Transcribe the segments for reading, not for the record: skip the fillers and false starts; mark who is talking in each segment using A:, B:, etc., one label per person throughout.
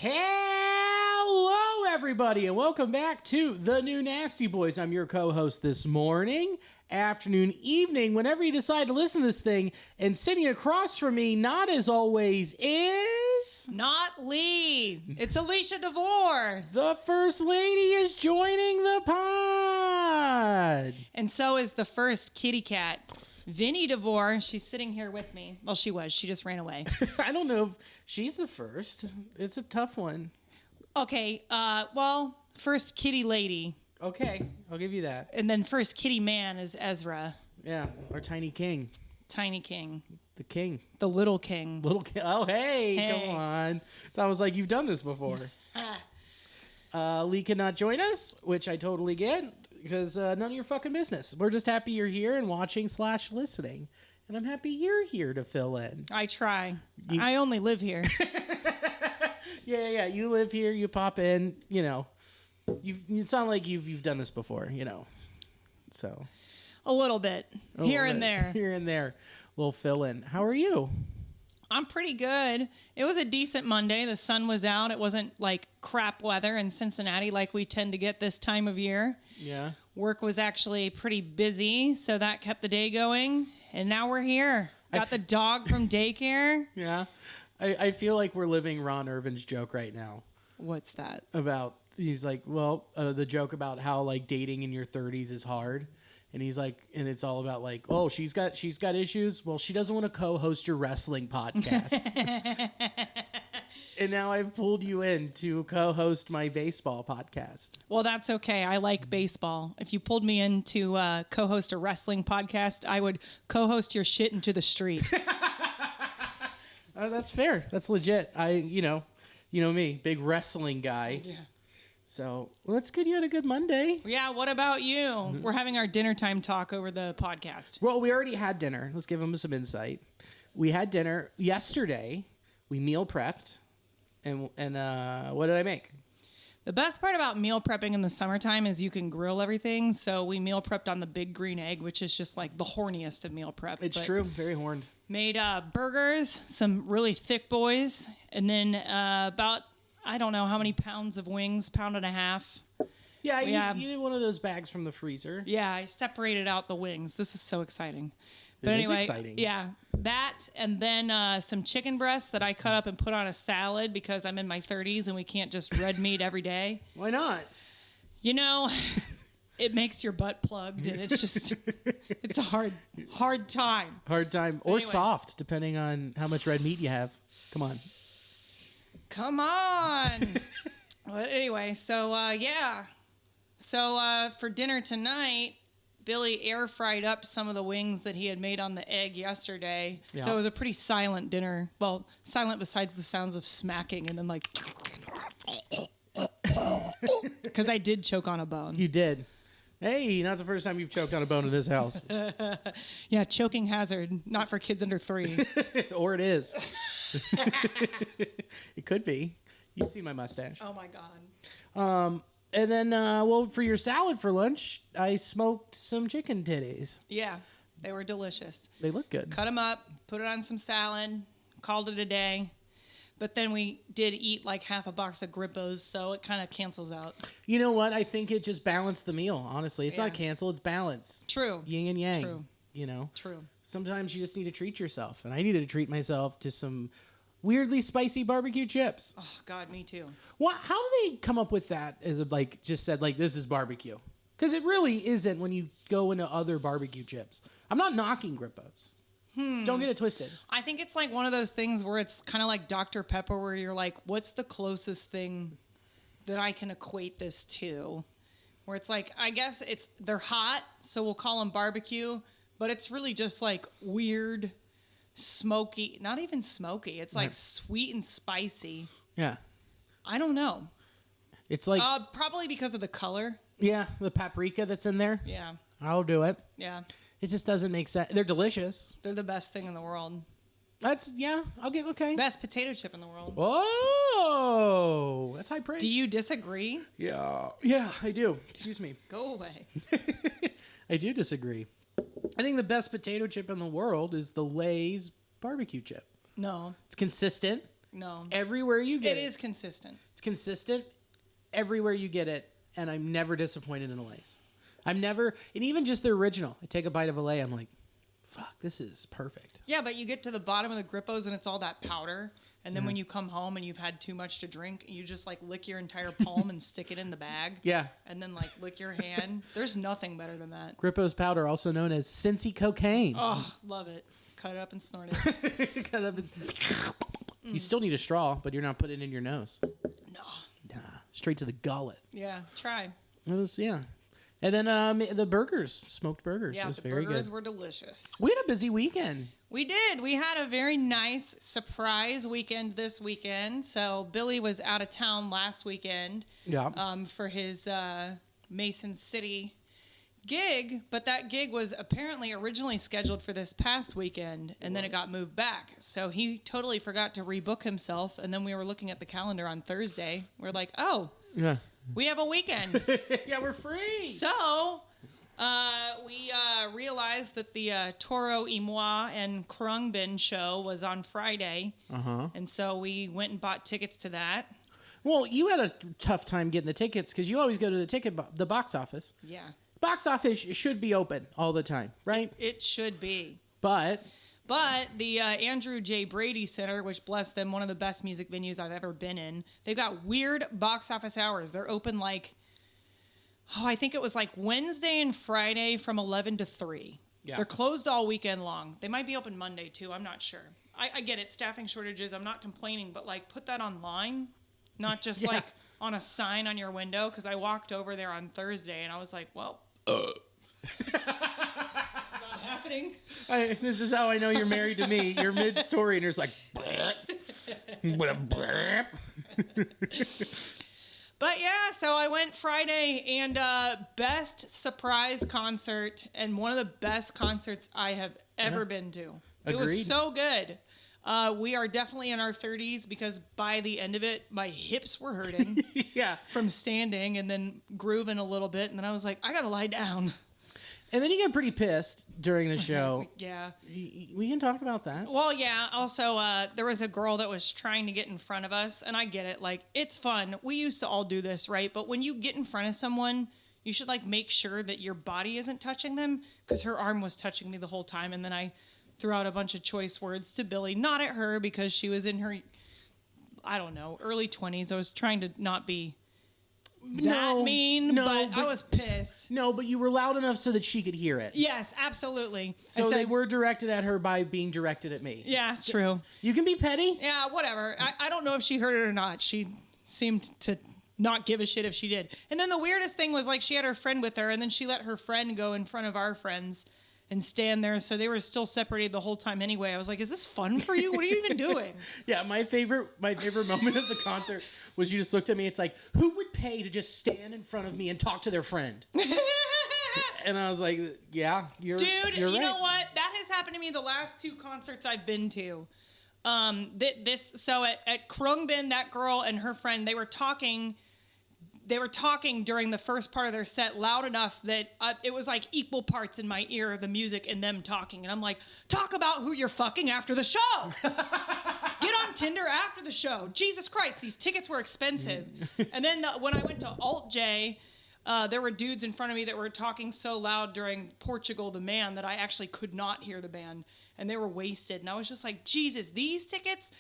A: Hello, everybody, and welcome back to The New Nasty Boys. I'm your co-host this morning, afternoon, evening, whenever you decide to listen to this thing. And sitting across from me, not as always, is...
B: Not Lee. It's Alicia DeVore.
A: The First Lady is joining the pod.
B: And so is the first kitty cat, Vinny DeVore. She's sitting here with me. Well, she was. She just ran away.
A: I don't know if she's the first. It's a tough one.
B: Okay. Well, first kitty lady.
A: Okay, I'll give you that.
B: And then first kitty man is Ezra.
A: Yeah, our tiny king.
B: Tiny king.
A: The king.
B: The little king.
A: Little king. Oh, hey, come on. So I was like, you've done this before. Lee could not join us, which I totally get, because none of your fucking business. We're just happy you're here and watching/listening. And I'm happy you're here to fill in.
B: I try. I only live here.
A: Yeah. You live here, you pop in, you know. You sound like you've done this before, you know. So
B: A little bit. Here and there.
A: Here and there. We'll fill in. How are you?
B: I'm pretty good. It was a decent Monday. The sun was out. It wasn't like crap weather in Cincinnati like we tend to get this time of year.
A: Yeah.
B: Work was actually pretty busy, so that kept the day going. And now we're here. Got the dog from daycare.
A: Yeah. I feel like we're living Ron Irvin's joke right now.
B: What's that?
A: He's like, well, the joke about how like dating in your 30s is hard. And he's like, and it's all about like, oh, she's got issues. Well, she doesn't want to co-host your wrestling podcast. And now I've pulled you in to co-host my baseball podcast.
B: Well, that's okay. I like baseball. If you pulled me in to co-host a wrestling podcast, I would co-host your shit into the street.
A: That's fair. That's legit. You know me, big wrestling guy.
B: Yeah.
A: So, well, that's good. You had a good Monday.
B: Yeah, what about you? We're having our dinner time talk over the podcast.
A: Well, we already had dinner. Let's give them some insight. We had dinner yesterday. We meal prepped. And what did I make?
B: The best part about meal prepping in the summertime is you can grill everything. So we meal prepped on the big green egg, which is just like the horniest of meal prep.
A: It's true. Very horned.
B: Made burgers, some really thick boys, and then about... I don't know how many pounds of wings, 1.5 pounds.
A: Yeah, you did one of those bags from the freezer.
B: Yeah, I separated out the wings. This is so exciting.
A: But anyway, exciting.
B: Yeah, that and then some chicken breasts that I cut up and put on a salad because I'm in my 30s and we can't just red meat every day.
A: Why not?
B: You know, it makes your butt plugged and it's just, it's a hard time.
A: Hard time. Or soft, depending on how much red meat you have. Come on.
B: But anyway, so yeah. So for dinner tonight, Billy air fried up some of the wings that he had made on the egg yesterday. Yeah. So it was a pretty silent dinner. Well, silent besides the sounds of smacking and then like... Because I did choke on a bone.
A: You did. Hey, not the first time you've choked on a bone in this house.
B: Yeah, choking hazard, not for kids under 3.
A: Or it is. It could be. You see my mustache.
B: Oh, my God.
A: And then, well, for your salad for lunch, I smoked some chicken titties.
B: Yeah, they were delicious.
A: They look good.
B: Cut them up, put it on some salad, called it a day. But then we did eat like half a box of Grippos, so it kind of cancels out.
A: You know what? I think it just balanced the meal, honestly. It's not cancel, it's balance.
B: True.
A: Yin and yang.
B: True.
A: You know?
B: True. Sometimes
A: you just need to treat yourself. And I needed to treat myself to some weirdly spicy barbecue chips.
B: Oh, God, me too.
A: How do they come up with that as just said, like, this is barbecue? Because it really isn't when you go into other barbecue chips. I'm not knocking Grippos. Don't get it twisted.
B: I think it's like one of those things where it's kind of like Dr. Pepper where you're like, what's the closest thing that I can equate this to? Where it's like, I guess they're hot, so we'll call them barbecue, but it's really just like weird, smoky, not even smoky. It's like sweet and spicy.
A: Yeah.
B: I don't know.
A: It's like...
B: probably because of the color.
A: Yeah, the paprika that's in there.
B: Yeah.
A: I'll do it.
B: Yeah.
A: It just doesn't make sense. They're delicious.
B: They're the best thing in the world.
A: I'll give, okay.
B: Best potato chip in the world.
A: Oh, that's high praise.
B: Do you disagree?
A: Yeah, I do. Excuse me.
B: Go away.
A: I do disagree. I think the best potato chip in the world is the Lay's barbecue chip.
B: No.
A: It's consistent.
B: No.
A: Everywhere you get it.
B: It is consistent.
A: It's consistent everywhere you get it, and I'm never disappointed in a Lay's. And even just the original. I take a bite of a Lay, I'm like, fuck, this is perfect.
B: Yeah, but you get to the bottom of the Grippos and it's all that powder. And then when you come home and you've had too much to drink, you just like lick your entire palm and stick it in the bag.
A: Yeah.
B: And then like lick your hand. There's nothing better than that.
A: Grippo's powder, also known as Cincy cocaine.
B: Oh, love it. Cut it up and snort it.
A: Cut up and... You still need a straw, but you're not putting it in your nose.
B: No.
A: Nah, straight to the gullet.
B: Yeah, try.
A: It was, yeah. And then the burgers, smoked burgers.
B: Yeah,
A: it was
B: the
A: very
B: burgers
A: good.
B: were delicious.
A: We had a busy weekend.
B: We did. We had a very nice surprise weekend this weekend. So Billy was out of town last weekend for his Mason City gig, but that gig was apparently originally scheduled for this past weekend, and then it got moved back. So he totally forgot to rebook himself, and then we were looking at the calendar on Thursday. We're like, oh,
A: yeah,
B: we have a weekend.
A: yeah, we're free.
B: So we realized that the Toro y Moi and Krungbin show was on Friday, and so we went and bought tickets to that.
A: Well, you had a tough time getting the tickets because you always go to the box office.
B: Yeah.
A: Box office should be open all the time, right?
B: It should be.
A: But
B: the Andrew J. Brady Center, which bless them, one of the best music venues I've ever been in, they've got weird box office hours. They're open I think it was like Wednesday and Friday from 11 to 3. Yeah. They're closed all weekend long. They might be open Monday too. I'm not sure. I get it. Staffing shortages. I'm not complaining, but put that online, not just on a sign on your window. Because I walked over there on Thursday and I was like, well. Not happening.
A: This is how I know you're married to me. You're mid-story and you're just like,
B: But yeah, so I went Friday and best surprise concert and one of the best concerts I have ever been to. Agreed. It was so good. We are definitely in our 30s because by the end of it, my hips were hurting from standing and then grooving a little bit. And then I was like, I got to lie down.
A: And then you get pretty pissed during the show.
B: Yeah.
A: We can talk about that.
B: Well, yeah. Also, there was a girl that was trying to get in front of us. And I get it. It's fun. We used to all do this, right? But when you get in front of someone, you should make sure that your body isn't touching them because her arm was touching me the whole time. And then I threw out a bunch of choice words to Billy, not at her because she was in her, I don't know, early 20s. I was trying to not be mean, but I was pissed.
A: No, but you were loud enough so that she could hear it.
B: Yes, absolutely.
A: So they were directed at her by being directed at me.
B: Yeah, true.
A: You can be petty.
B: Yeah, whatever. I don't know if she heard it or not. She seemed to not give a shit if she did. And then the weirdest thing was she had her friend with her, and then she let her friend go in front of our friends and stand there. So they were still separated the whole time anyway. I was like, is this fun for you? What are you even doing?
A: Yeah, my favorite moment of the concert was you just looked at me. It's like, who would pay to just stand in front of me and talk to their friend? And I was like, yeah, you're right.
B: You know what? That has happened to me the last 2 concerts I've been to. So at Krungbin, that girl and her friend, they were talking during the first part of their set loud enough that it was equal parts in my ear, the music and them talking. And I'm like, talk about who you're fucking after the show. Get on Tinder after the show. Jesus Christ, these tickets were expensive. And then when I went to Alt J, there were dudes in front of me that were talking so loud during Portugal the Man that I actually could not hear the band. And they were wasted. And I was just like, Jesus, these tickets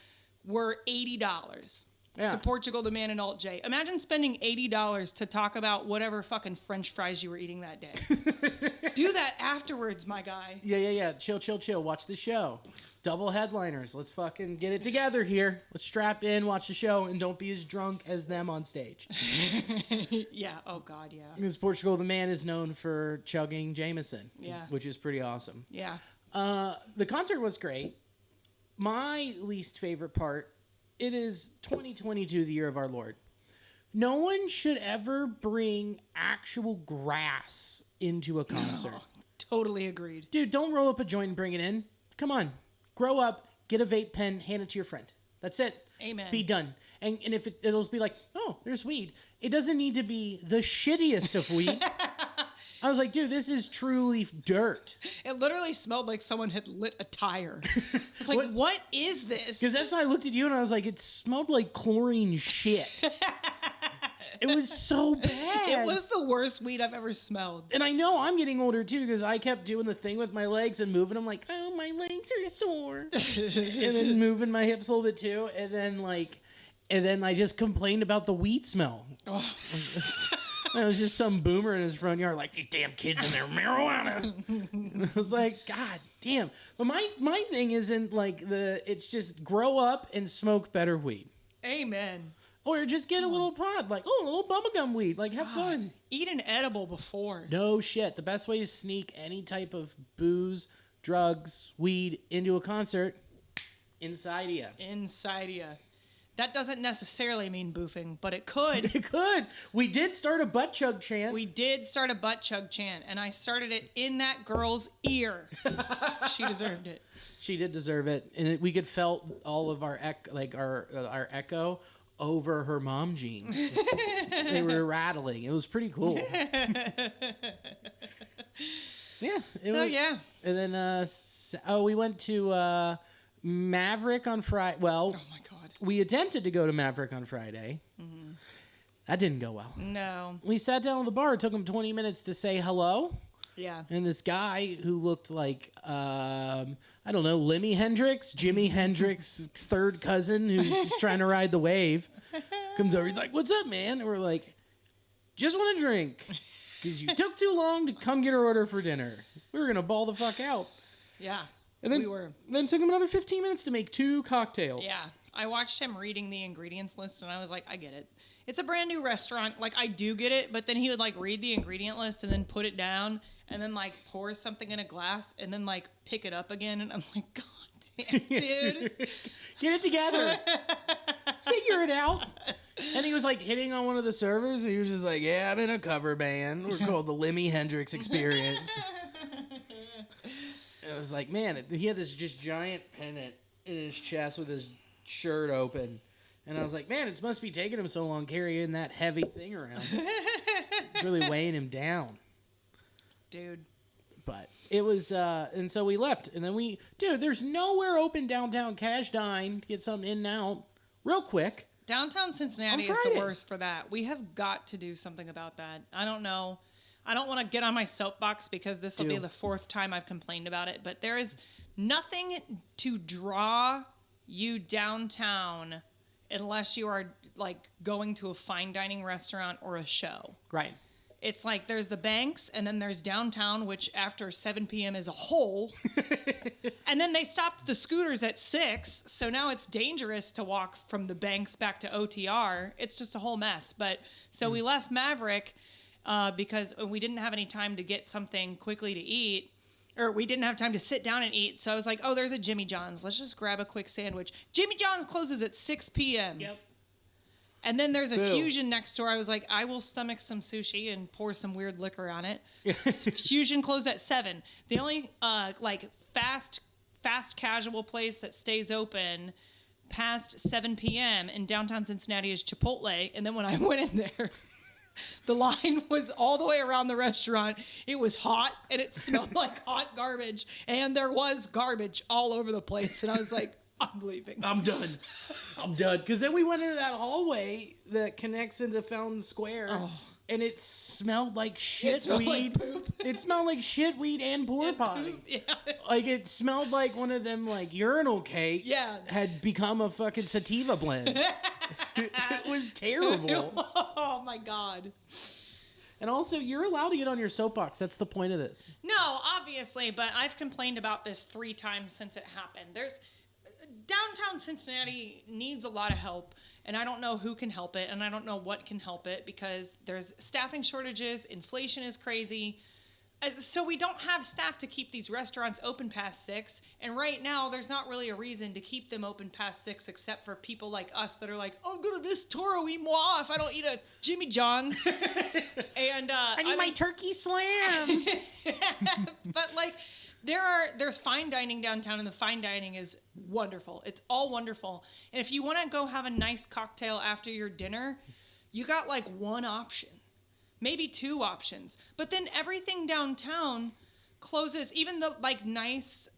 B: were $80. Yeah. To Portugal the Man and Alt J. Imagine spending $80 to talk about whatever fucking French fries you were eating that day. Do that afterwards, my guy.
A: Yeah. Chill. Watch the show. Double headliners. Let's fucking get it together here. Let's strap in, watch the show, and don't be as drunk as them on stage.
B: Yeah. Oh, God, yeah.
A: Because Portugal the Man is known for chugging Jameson.
B: Yeah.
A: Which is pretty awesome.
B: Yeah.
A: The concert was great. My least favorite part, it is 2022, the year of our Lord. No one should ever bring actual grass into a concert.
B: No, totally agreed.
A: Dude, don't roll up a joint and bring it in. Come on. Grow up, get a vape pen, hand it to your friend. That's it.
B: Amen.
A: Be done. And if it'll be like, oh, there's weed. It doesn't need to be the shittiest of weed. I was like, dude, this is truly dirt.
B: It literally smelled like someone had lit a tire. It's like, what is this?
A: Because that's why I looked at you and I was like, it smelled like chlorine shit. It was so bad.
B: It was the worst weed I've ever smelled.
A: And I know I'm getting older too because I kept doing the thing with my legs and moving them like, oh, my legs are sore. And then moving my hips a little bit too. And then I just complained about the weed smell. Oh. It was just some boomer in his front yard like, these damn kids and their marijuana. And I was like, God damn. But my thing isn't like it's just grow up and smoke better weed.
B: Amen.
A: Or just get a little pod, like, a little bubblegum weed. Like, have fun.
B: Eat an edible before.
A: No shit. The best way to sneak any type of booze, drugs, weed into a concert, inside ya.
B: Inside ya. That doesn't necessarily mean boofing, but it could.
A: It could. We did start a butt chug chant.
B: We did start a butt chug chant, and I started it in that girl's ear. She deserved it.
A: She did deserve it. And we could felt all of our our echo over her mom jeans. They were rattling. It was pretty cool. Yeah.
B: Yeah.
A: And then, we went to Maverick on Friday. Well,
B: oh my God.
A: We attempted to go to Maverick on Friday. Mm-hmm. That didn't go well.
B: No.
A: We sat down at the bar. It took him 20 minutes to say hello.
B: Yeah.
A: And this guy who looked like, I don't know, Jimi Hendrix's third cousin who's just trying to ride the wave, comes over. He's like, what's up, man? And we're like, just want a drink because you took too long to come get our order for dinner. We were going to ball the fuck out.
B: Yeah.
A: And then, then it took him another 15 minutes to make 2 cocktails.
B: Yeah. I watched him reading the ingredients list, and I was like, I get it. It's a brand new restaurant. Like, I do get it, but then he would, like, read the ingredient list and then put it down and then, like, pour something in a glass and then, like, pick it up again. And I'm like, God damn, dude.
A: Get it together. Figure it out. And he was, like, hitting on one of the servers, and he was just like, yeah, I'm in a cover band. We're called the Jimi Hendrix Experience. And I was like, man, he had this just giant pennant in his chest with his shirt open. And I was like, man, it must be taking him so long carrying that heavy thing around. It's really weighing him down.
B: Dude.
A: But it was, and so we left. And then there's nowhere open downtown Cash Dine to get something in and out real quick.
B: Downtown Cincinnati is the worst for that. We have got to do something about that. I don't know. I don't want to get on my soapbox because this will be the 4th time I've complained about it. But there is nothing to draw you downtown unless you are like going to a fine dining restaurant or a show.
A: Right.
B: It's like there's the banks and then there's downtown, which after 7 p.m. is a hole. And then they stopped the scooters at 6. So now it's dangerous to walk from the banks back to OTR. It's just a whole mess. But so we left Maverick because we didn't have any time to get something quickly to eat. Or we didn't have time to sit down and eat. So I was like, oh, there's a Jimmy John's. Let's just grab a quick sandwich. Jimmy John's closes at 6 p.m.
A: Yep.
B: And then there's a Fusion next door. I was like, I will stomach some sushi and pour some weird liquor on it. Fusion closed at 7. The only fast casual place that stays open past 7 p.m. in downtown Cincinnati is Chipotle. And then when I went in there, the line was all the way around the restaurant. It was hot and it smelled like hot garbage. And there was garbage all over the place. And I was like, I'm leaving.
A: I'm done. Because then we went into that hallway that connects into Fountain Square. And it smelled like shit weed.
B: Like poop.
A: It smelled like shit weed and porta potty.
B: Yeah.
A: Like it smelled like one of them like urinal cakes had become a fucking sativa blend. It was terrible.
B: Oh my God.
A: And also, you're allowed to get on your soapbox. That's the point of this.
B: No, obviously, but I've complained about this 3 times since it happened. Downtown Cincinnati needs a lot of help, and I don't know who can help it, and I don't know what can help it because there's staffing shortages, inflation is crazy. So we don't have staff to keep these restaurants open past 6, and right now there's not really a reason to keep them open past 6 except for people like us that are like, oh, I'm going to miss Toro y Moi if I don't eat a Jimmy John's. And
A: I need my turkey slam.
B: But like, there's fine dining downtown, and the fine dining is wonderful. It's all wonderful. And if you want to go have a nice cocktail after your dinner, you got like one option. maybe 2 options. But then everything downtown closes, even the like nice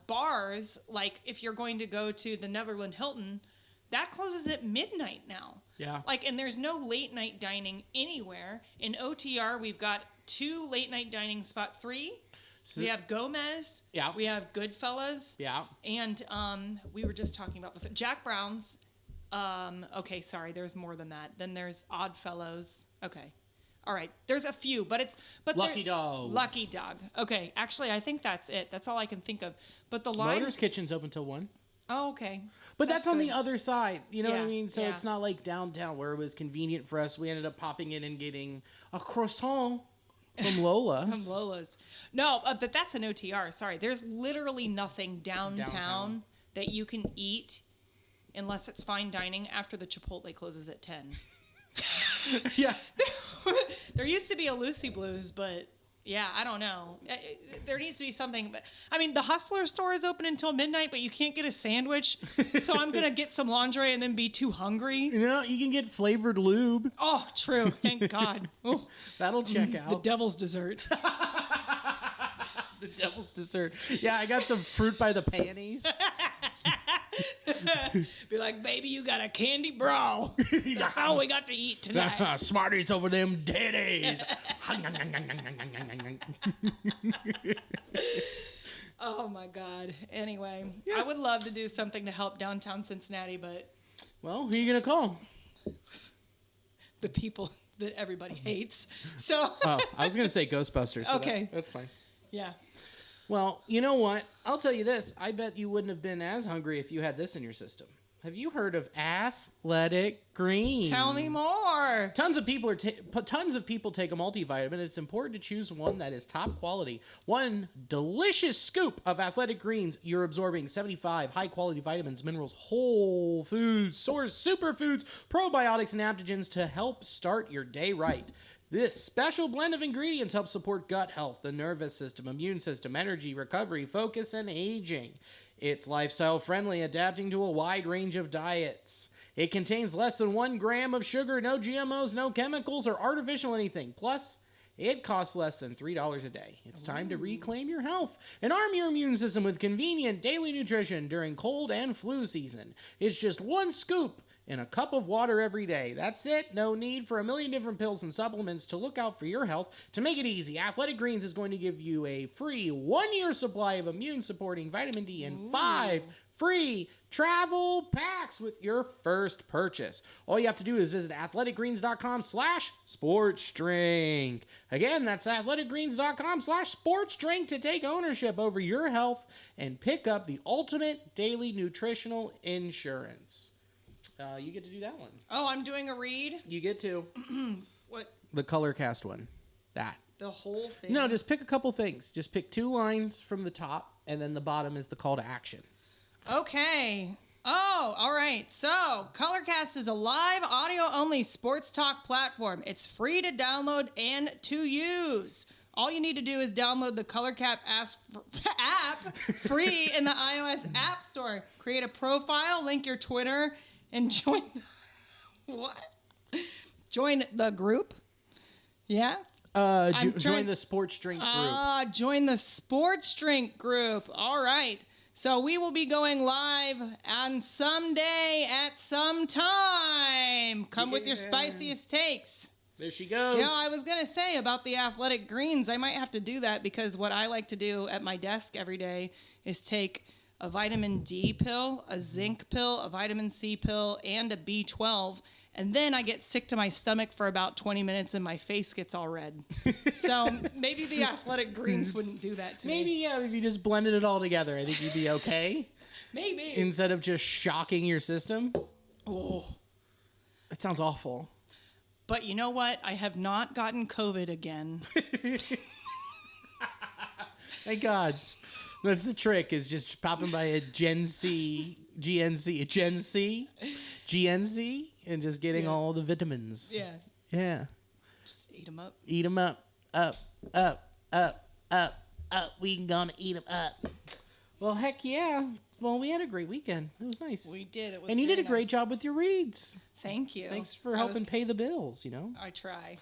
B: bars, like if you're going to go to the Netherland Hilton, that closes at midnight now.
A: Yeah.
B: Like, and there's no late night dining anywhere. In OTR, we've got 2 late night dining spot, 3. So, we have Gomez.
A: Yeah.
B: We have Goodfellas.
A: Yeah.
B: And we were just talking about Jack Brown's. Okay, sorry, there's more than that. Then there's Oddfellows. Okay. All right. There's a few, but
A: Lucky Dog.
B: Lucky Dog. Okay. Actually, I think that's it. That's all I can think of. But the line.
A: Motors Kitchen's open till 1.
B: Oh, okay.
A: But that's on
B: good.
A: the other side. You know what I
B: Yeah,
A: mean? So
B: yeah.
A: it's not like downtown where it was convenient for us. We ended up popping in and getting a croissant from Lola's.
B: From Lola's. No, but that's an OTR. Sorry. There's literally nothing downtown that you can eat unless it's fine dining after the Chipotle closes at 10.
A: Yeah.
B: There used to be a Lucy Blues, but yeah, I don't know. There needs to be something. But I mean, the Hustler store is open until midnight, but you can't get a sandwich. So I'm going to get some lingerie and then be too hungry.
A: You know, you can get flavored lube.
B: Oh, true. Thank God. Ooh,
A: That'll check
B: the
A: out.
B: devil's dessert.
A: The devil's dessert. Yeah, I got some fruit by the panties.
B: Be like, baby, you got a candy bra. That's all we got to eat tonight.
A: Smarties over them titties.
B: Oh, my God. Anyway, I would love to do something to help downtown Cincinnati, but
A: Well, who are you going to call?
B: the people that everybody hates. So,
A: Oh, I was going to say Ghostbusters. but
B: Okay.
A: That's fine.
B: yeah.
A: Well, you know what? I'll tell you this. I bet you wouldn't have been as hungry if you had this in your system. Have you heard of Athletic Greens?
B: Tell me more.
A: Tons of people take a multivitamin. It's important to choose one that is top quality. One delicious scoop of Athletic Greens, you're absorbing 75 high-quality vitamins, minerals, whole foods, source superfoods, probiotics, and adaptogens to help start your day right. This special blend of ingredients helps support gut health, the nervous system, immune system, energy, recovery, focus, and aging. It's lifestyle friendly, adapting to a wide range of diets. It contains less than 1 gram of sugar, no GMOs, no chemicals, or artificial anything. Plus, it costs less than $3 a day. It's time to reclaim your health and arm your immune system with convenient daily nutrition during cold and flu season. It's just 1 scoop in a cup of water every day. That's it. No need for a million different pills and supplements to look out for your health. To make it easy, Athletic Greens is going to give you a free 1-year supply of immune-supporting vitamin D and 5 free travel packs with your first purchase. All you have to do is visit athleticgreens.com/sportsdrink. Again, that's athleticgreens.com/sportsdrink to take ownership over your health and pick up the ultimate daily nutritional insurance. You get to do that one.
B: Oh, I'm doing a read?
A: You get to.
B: What?
A: The Colorcast one. That.
B: The whole thing?
A: No, just pick a couple things. Just pick 2 lines from the top, and then the bottom is the call to action.
B: Okay. Oh, all right. So, Colorcast is a live audio-only sports talk platform. It's free to download and to use. All you need to do is download the Colorcast app free in the iOS App Store. Create a profile, link your Twitter, and join. What? Join the group? Yeah.
A: Join the Sports Drink group.
B: Join the Sports Drink group. All right. So we will be going live on some day at some time. Come with your spiciest takes.
A: There she goes.
B: You know, I was going to say about the Athletic Greens, I might have to do that because what I like to do at my desk every day is take a vitamin D pill, a zinc pill, a vitamin C pill, and a B12. And then I get sick to my stomach for about 20 minutes and my face gets all red. So maybe the Athletic Greens wouldn't do that to me.
A: Maybe, yeah, if you just blended it all together, I think you'd be okay.
B: Maybe.
A: Instead of just shocking your system.
B: Oh.
A: That sounds awful.
B: But you know what? I have not gotten COVID again.
A: Thank God. That's the trick, is just popping by a GNC, and just getting all the vitamins.
B: Yeah.
A: Yeah.
B: Just eat them up.
A: Eat them up. We gonna eat them up. Well, heck yeah. Well, we had a great weekend. It was nice.
B: We did. It was
A: and you did a
B: very
A: great
B: nice.
A: job with your reads.
B: Thank you.
A: Thanks for helping pay the bills, you know.
B: I try.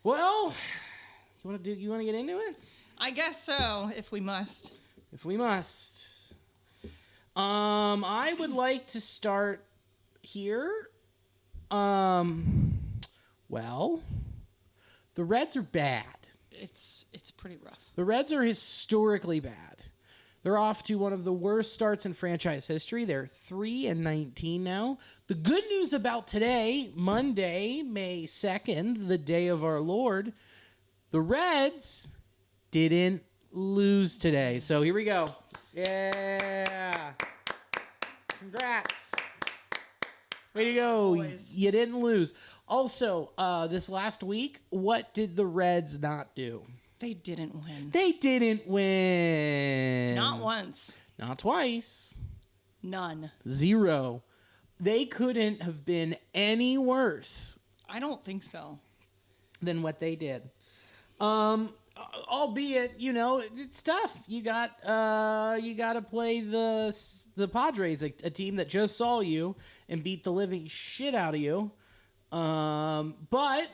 A: Well, you want to get into it?
B: I guess so, if we must.
A: If we must. I would like to start here. Well, the Reds are bad.
B: It's pretty rough.
A: The Reds are historically bad. They're off to one of the worst starts in franchise history. They're 3-19 now. The good news about today, Monday, May 2nd, the day of our Lord, the Reds didn't lose today. So here we go. Yeah. Congrats. Way to go.
B: Boys.
A: You didn't lose. Also, this last week, what did the Reds not do?
B: They didn't win.
A: They didn't win.
B: Not once.
A: Not twice.
B: None.
A: 0. They couldn't have been any worse
B: I don't think so.
A: than what they did. Albeit, it's tough. You got to play the Padres, a team that just saw you and beat the living shit out of you. But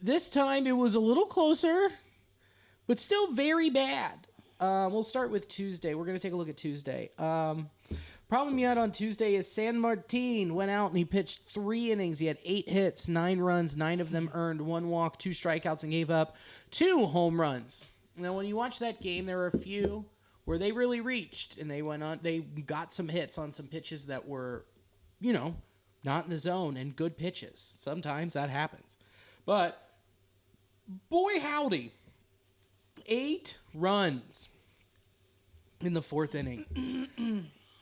A: this time it was a little closer, but still very bad. We'll start with Tuesday. We're going to take a look at Tuesday. Problem you had on Tuesday is San Martin went out and he pitched 3 innings. He had 8 hits, 9 runs, 9 of them earned, 1 walk, 2 strikeouts, and gave up 2 home runs. Now, when you watch that game, there were a few where they really reached and they got some hits on some pitches that were, not in the zone and good pitches. Sometimes that happens. But boy, howdy. 8 runs in the 4th inning.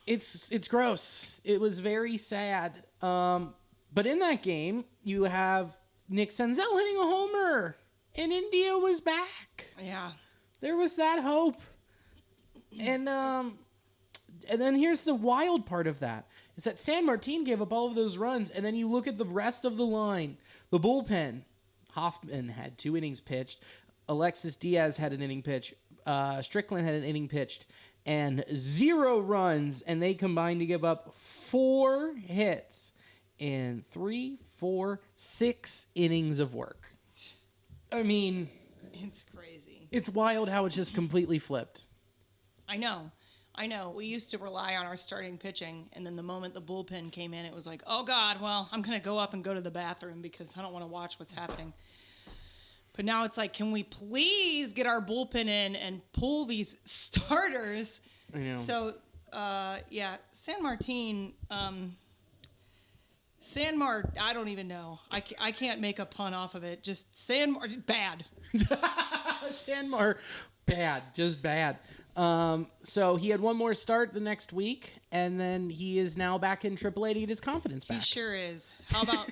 A: It's gross. It was very sad. But in that game, you have Nick Senzel hitting a homer, and India was back.
B: Yeah.
A: There was that hope. And then here's the wild part of that, is that San Martin gave up all of those runs, and then you look at the rest of the line. The bullpen, Hoffman had 2 innings pitched. Alexis Diaz had an inning pitch. Strickland had an inning pitched. And 0 runs, and they combined to give up 4 hits in 3, 4, 6 innings of work. I mean,
B: It's crazy.
A: it's wild how it just completely flipped.
B: I know. We used to rely on our starting pitching, and then the moment the bullpen came in, it was like, oh, God, well, I'm going to go up and go to the bathroom because I don't want to watch what's happening. But now it's like, can we please get our bullpen in and pull these starters?
A: I know.
B: So, San Martin, I don't even know. I can't make a pun off of it. Just bad.
A: Sanmar, bad, just bad. So he had one more start the next week, and then he is now back in AAA to get his confidence back.
B: He sure is. How about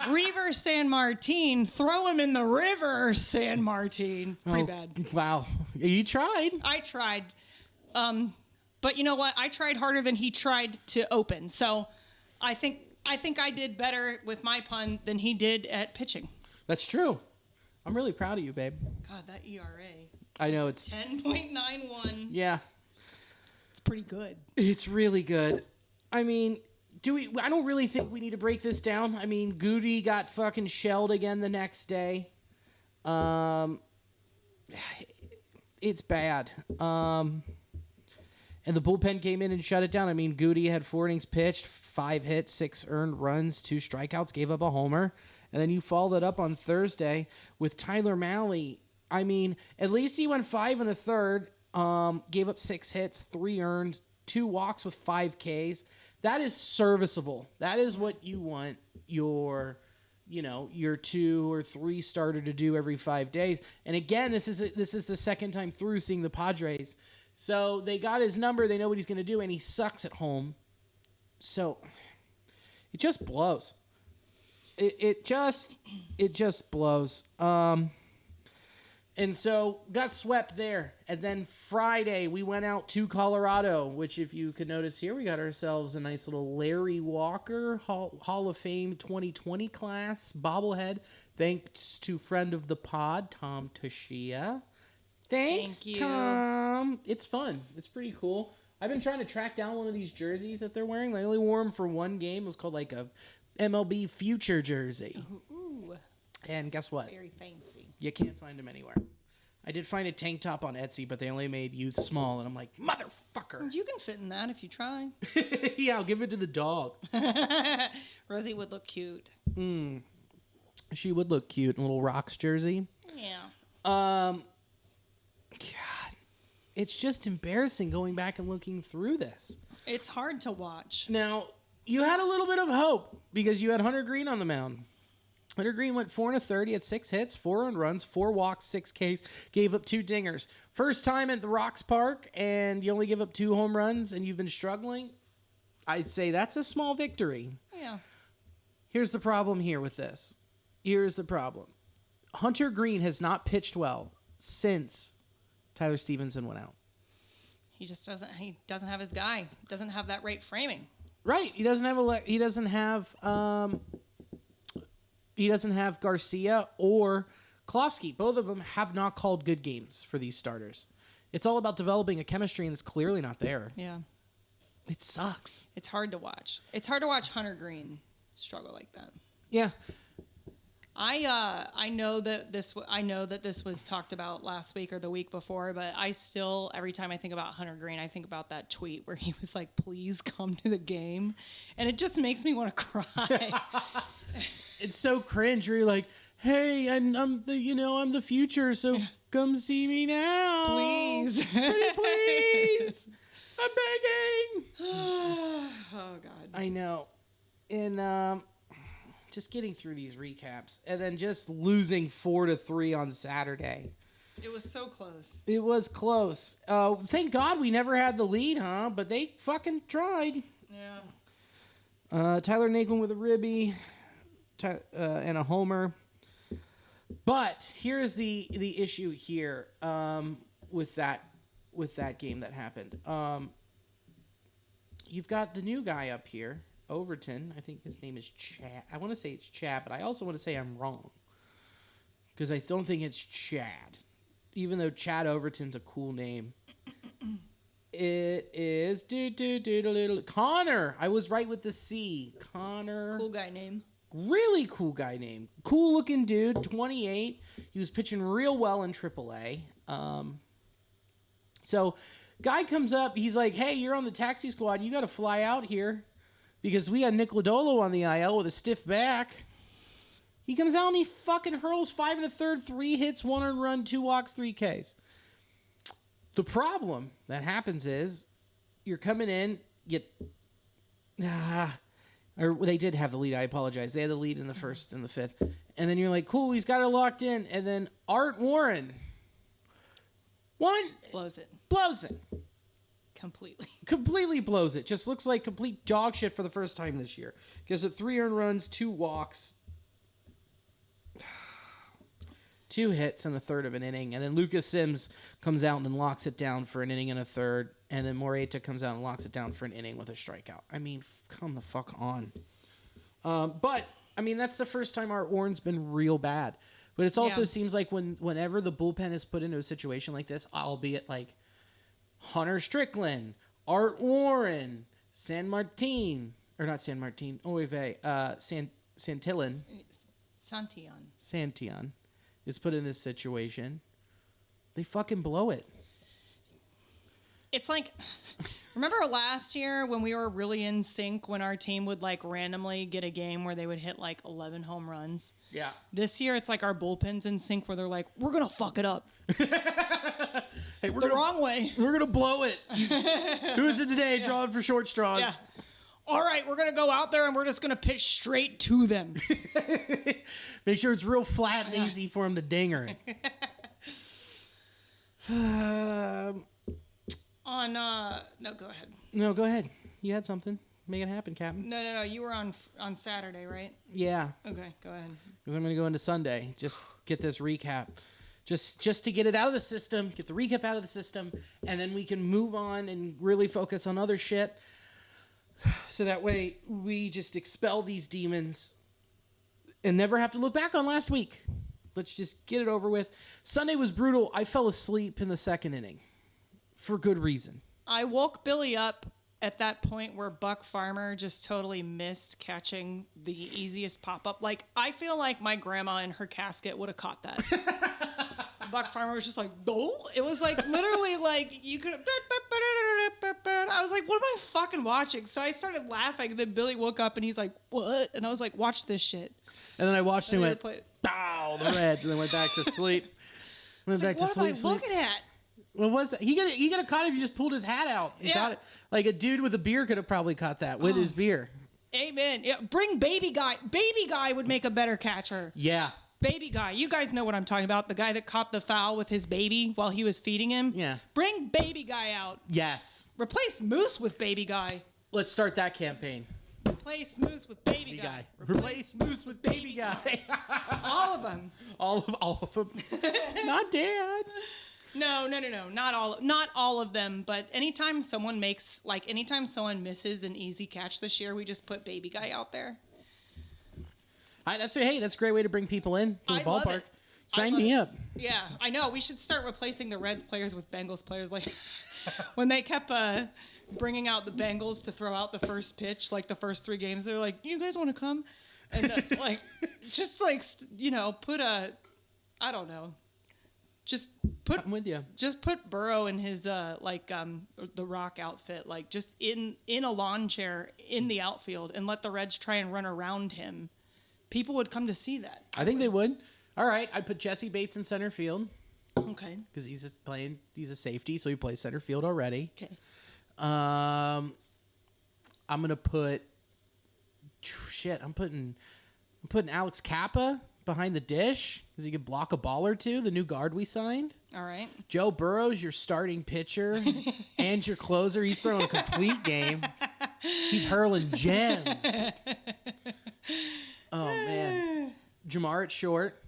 B: Reaver San Martin? Throw him in the river, San Martin. Pretty bad.
A: Wow. You tried.
B: I tried. But you know what? I tried harder than he tried to open. So I think I did better with my pun than he did at pitching.
A: That's true. I'm really proud of you, babe.
B: God, that ERA.
A: I know it's
B: 10.91.
A: Yeah.
B: It's pretty good.
A: It's really good. I mean, I don't really think we need to break this down. I mean, Goody got fucking shelled again the next day. It's bad. And the bullpen came in and shut it down. I mean, Goody had 4 innings pitched, 5 hits, 6 earned runs, 2 strikeouts, gave up a homer. And then you followed it up on Thursday with Tyler Mahle. I mean, at least he went 5 1/3, gave up 6 hits, 3 earned, 2 walks with 5 Ks. That is serviceable. That is what you want your 2 or 3 starter to do every 5 days. And again, this is the second time through seeing the Padres. So they got his number. They know what he's going to do, and he sucks at home. So it just blows. It just blows. And so got swept there. And then Friday, we went out to Colorado, which if you could notice here, we got ourselves a nice little Larry Walker Hall of Fame 2020 class bobblehead. Thanks to friend of the pod, Tom Toshia. Thanks,
B: Thank you.
A: Tom. It's fun. It's pretty cool. I've been trying to track down one of these jerseys that they're wearing. They only wore them for one game. It was called like a MLB Future jersey.
B: Ooh.
A: And guess what?
B: Very fancy.
A: You can't find them anywhere. I did find a tank top on Etsy, but they only made youth small, and I'm like, motherfucker.
B: You can fit in that if you try.
A: Yeah, I'll give it to the dog.
B: Rosie would look cute.
A: She would look cute in a little Rocks jersey.
B: Yeah.
A: God, it's just embarrassing going back and looking through this.
B: It's hard to watch.
A: Now, you had a little bit of hope because you had Hunter Green on the mound. Hunter Green went 4 1/3. He had 6 hits, 4 earned runs, 4 walks, 6 Ks, gave up 2 dingers. First time at the Rocks Park, and you only give up 2 home runs, and you've been struggling. I'd say that's a small victory.
B: Yeah.
A: Here's the problem here with this. Here's the problem. Hunter Green has not pitched well since Tyler Stevenson went out.
B: He just doesn't. He doesn't have his guy. Doesn't have that right framing.
A: Right. He doesn't have Garcia or Klofsky. Both of them have not called good games for these starters. It's all about developing a chemistry, and it's clearly not there.
B: Yeah.
A: It sucks.
B: It's hard to watch. It's hard to watch Hunter Green struggle like that.
A: Yeah.
B: I know that this was talked about last week or the week before, but I still, every time I think about Hunter Green, I think about that tweet where he was like, "Please come to the game," and it just makes me want to cry.
A: It's so cringe. You're like, hey, I'm the future, so come see me now,
B: Please,
A: please. I'm begging.
B: Oh God.
A: I know. And just getting through these recaps and then just losing 4-3 on Saturday.
B: It was so close.
A: It was close. Thank God we never had the lead, huh? But they fucking tried.
B: Yeah.
A: Tyler Naquin with a ribby and a homer. But here's the issue here with that game that happened. You've got the new guy up here, Overton. I think his name is Chad. I want to say it's Chad, but I also want to say I'm wrong because I don't think it's Chad, even though Chad Overton's a cool name. It is Connor. I was right with the C. Connor.
B: Cool guy name.
A: Really cool guy name. Cool looking dude, 28. He was pitching real well in AAA. So guy comes up. He's like, hey, you're on the taxi squad. You got to fly out here because we got Nick Lodolo on the IL with a stiff back. He comes out and he fucking hurls 5 1/3, 3 hits, 1 earned run, 2 walks, 3 Ks. The problem that happens is you're coming in, or they did have the lead. I apologize. They had the lead in the first and the fifth. And then you're like, cool, he's got it locked in. And then Art Warren,
B: blows it.
A: Completely blows it. Just looks like complete dog shit for the first time this year. Gives up 3 earned runs, 2 walks, 2 hits in a third of an inning. And then Lucas Sims comes out and locks it down for an inning and a third. And then Moreta comes out and locks it down for an inning with a strikeout. I mean, come the fuck on. But, I mean, that's the first time Art Warren's been real bad. But it also seems like whenever the bullpen is put into a situation like this, albeit like Hunter Strickland, Art Warren, Santillan is put in this situation, they fucking blow it.
B: It's like, remember last year when we were really in sync when our team would like randomly get a game where they would hit like 11 home runs?
A: Yeah.
B: This year it's like our bullpen's in sync where they're like, we're going to fuck it up.
A: Hey,
B: wrong way.
A: We're going to blow it. Who is it today? Drawing for short straws.
B: Yeah. All right, we're going to go out there and we're just going to pitch straight to them.
A: Make sure it's real flat and easy for him to dinger it.
B: No, go ahead.
A: No, go ahead. You had something. Make it happen, Captain.
B: No. You were on Saturday, right?
A: Yeah.
B: Okay, go ahead.
A: Because I'm going to go into Sunday. Just get this recap. Just to get it out of the system, get the recap out of the system, and then we can move on and really focus on other shit. So that way we just expel these demons and never have to look back on last week. Let's just get it over with. Sunday was brutal. I fell asleep in the second inning for good reason.
B: I woke Billy up at that point where Buck Farmer just totally missed catching the easiest pop-up. Like, I feel like my grandma in her casket would have caught that. Buck Farmer was just like, no. It was like literally like you could. I was like, what am I fucking watching? So I started laughing. And then Billy woke up and he's like, what? And I was like, watch this shit.
A: And then I watched him went, bow, the Reds, and then went back to sleep. Went back to sleep.
B: What am I looking at?
A: What was that? He could have caught it if you just pulled his hat out. He caught it. Like a dude with a beer could have probably caught that with his beer.
B: Amen. Yeah, bring Baby Guy. Baby Guy would make a better catcher.
A: Yeah.
B: Baby Guy. You guys know what I'm talking about. The guy that caught the foul with his baby while he was feeding him.
A: Yeah.
B: Bring Baby Guy out.
A: Yes.
B: Replace Moose with Baby Guy.
A: Let's start that campaign.
B: Replace Moose with Baby Guy.
A: Replace Moose with Baby Guy.
B: All of them.
A: All of them. Not Dad.
B: No. Not all of them, but anytime someone misses an easy catch this year, we just put Baby Guy out there.
A: That's a great way to bring people in to the ballpark. Sign me up.
B: Yeah, I know. We should start replacing the Reds players with Bengals players. Like when they kept bringing out the Bengals to throw out the first pitch, like the first 3 games, they're like, "You guys want to come?" And put a, I don't know,
A: I'm with you.
B: Just put Burrow in his the Rock outfit, like just in a lawn chair in the outfield, and let the Reds try and run around him. People would come to see that.
A: I think they would. All right, I'd put Jesse Bates in center field.
B: Okay.
A: Because he's a safety, so he plays center field already.
B: Okay.
A: I'm gonna put I'm putting Alex Kappa behind the dish because he could block a ball or two. The new guard we signed.
B: All right.
A: Joe Burrow's your starting pitcher and your closer. He's throwing a complete game. He's hurling gems. Oh man, Jamar at short.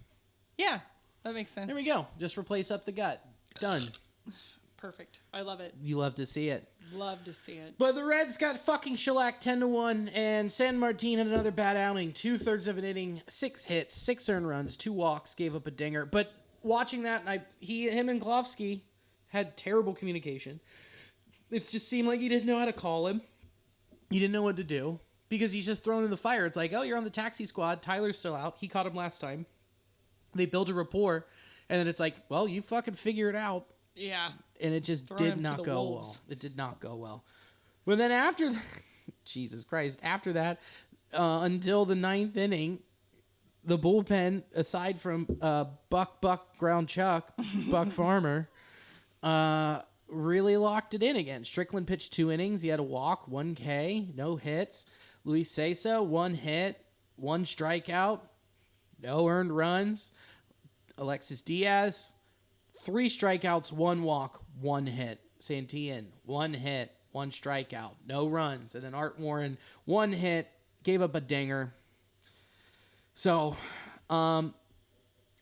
B: Yeah, that makes sense.
A: There we go. Just replace up the gut. Done.
B: Perfect. I love it.
A: You love to see it.
B: Love to see it.
A: But the Reds got fucking shellacked 10-1, and San Martin had another bad outing. 2/3 of an inning, 6 hits, 6 earned runs, 2 walks, gave up a dinger. But watching that, him and Klofsky had terrible communication. It just seemed like he didn't know how to call him. He didn't know what to do because he's just thrown in the fire. It's like, oh, you're on the taxi squad. Tyler's still out. He caught him last time. They build a rapport, and then it's like, well, you fucking figure it out.
B: Yeah.
A: And it just did not go well. It did not go well. But then after Jesus Christ, after that, until the 9th inning, the bullpen, aside from Buck Ground Chuck, Buck Farmer, really locked it in again. Strickland pitched 2 innings. He had a walk, 1 K, no hits. Luis Cessa, 1 hit, 1 strikeout, no earned runs. Alexis Diaz, 3 strikeouts, 1 walk, 1 hit. Santillan, 1 hit, 1 strikeout, no runs. And then Art Warren, 1 hit, gave up a dinger. So, but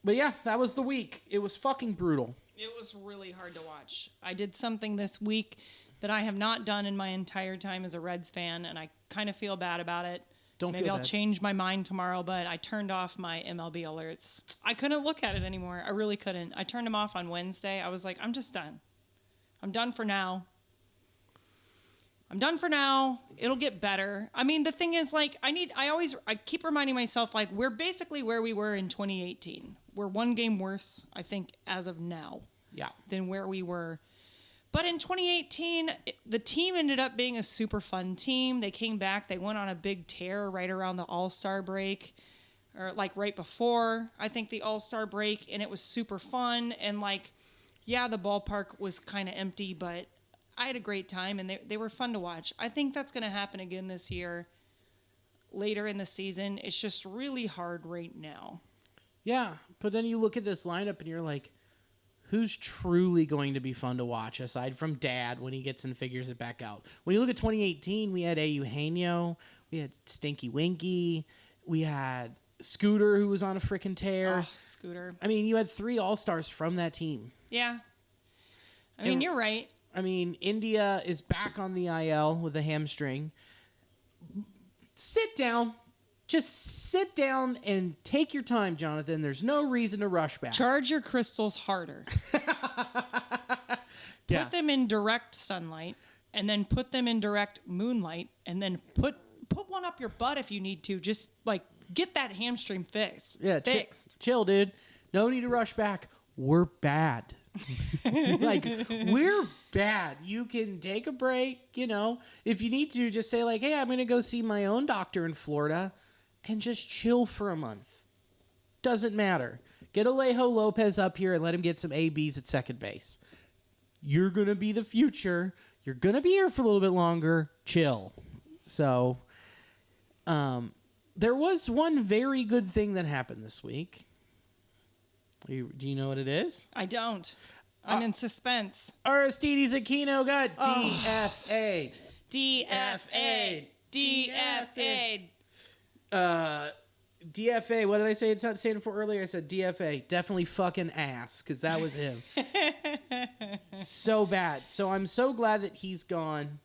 A: yeah, that was the week. It was fucking brutal.
B: It was really hard to watch. I did something this week that I have not done in my entire time as a Reds fan, and I kind of feel bad about it. Maybe I'll change my mind tomorrow, but I turned off my MLB alerts. I couldn't look at it anymore. I really couldn't. I turned them off on Wednesday. I was like, I'm just done. I'm done for now. It'll get better. I mean, the thing is, like, I keep reminding myself, like, we're basically where we were in 2018. We're 1 game worse, I think, as of now.
A: Yeah.
B: Than where we were. But in 2018, the team ended up being a super fun team. They came back. They went on a big tear right around the All-Star break, or like right before, I think, the All-Star break, and it was super fun. And like, yeah, the ballpark was kind of empty, but I had a great time, and they were fun to watch. I think that's going to happen again this year, later in the season. It's just really hard right now.
A: Yeah, but then you look at this lineup, and you're like, who's truly going to be fun to watch aside from Dad when he gets and figures it back out? When you look at 2018, we had Eugenio, we had Stinky Winky, we had Scooter, who was on a freaking tear.
B: Oh, Scooter.
A: I mean, you had 3 All-Stars from that team.
B: Yeah. I mean, you're right.
A: I mean, India is back on the IL with a hamstring. Sit down. Just sit down and take your time, Jonathan. There's no reason to rush back.
B: Charge your crystals harder.
A: Yeah.
B: Put them in direct sunlight. and then put them in direct moonlight, and then put one up your butt if you need to. Just like get that hamstring fixed.
A: Yeah,
B: fixed.
A: Chill, dude. No need to rush back. We're bad. Like, we're bad. You can take a break, you know. If you need to, just say like, hey, I'm going to go see my own doctor in Florida and just chill for a month. Doesn't matter. Get Alejo Lopez up here and let him get some ABs at second base. You're going to be the future. You're going to be here for a little bit longer. Chill. So, there was one very good thing that happened this week. Do you know what it is?
B: I don't. I'm in suspense.
A: Aristides Aquino got DFA'd.
B: DFA'd. DFA'd.
A: DFA, what did I say? It's not saying for earlier. I said DFA. Definitely fucking ass, because that was him. So bad. So I'm so glad that he's gone.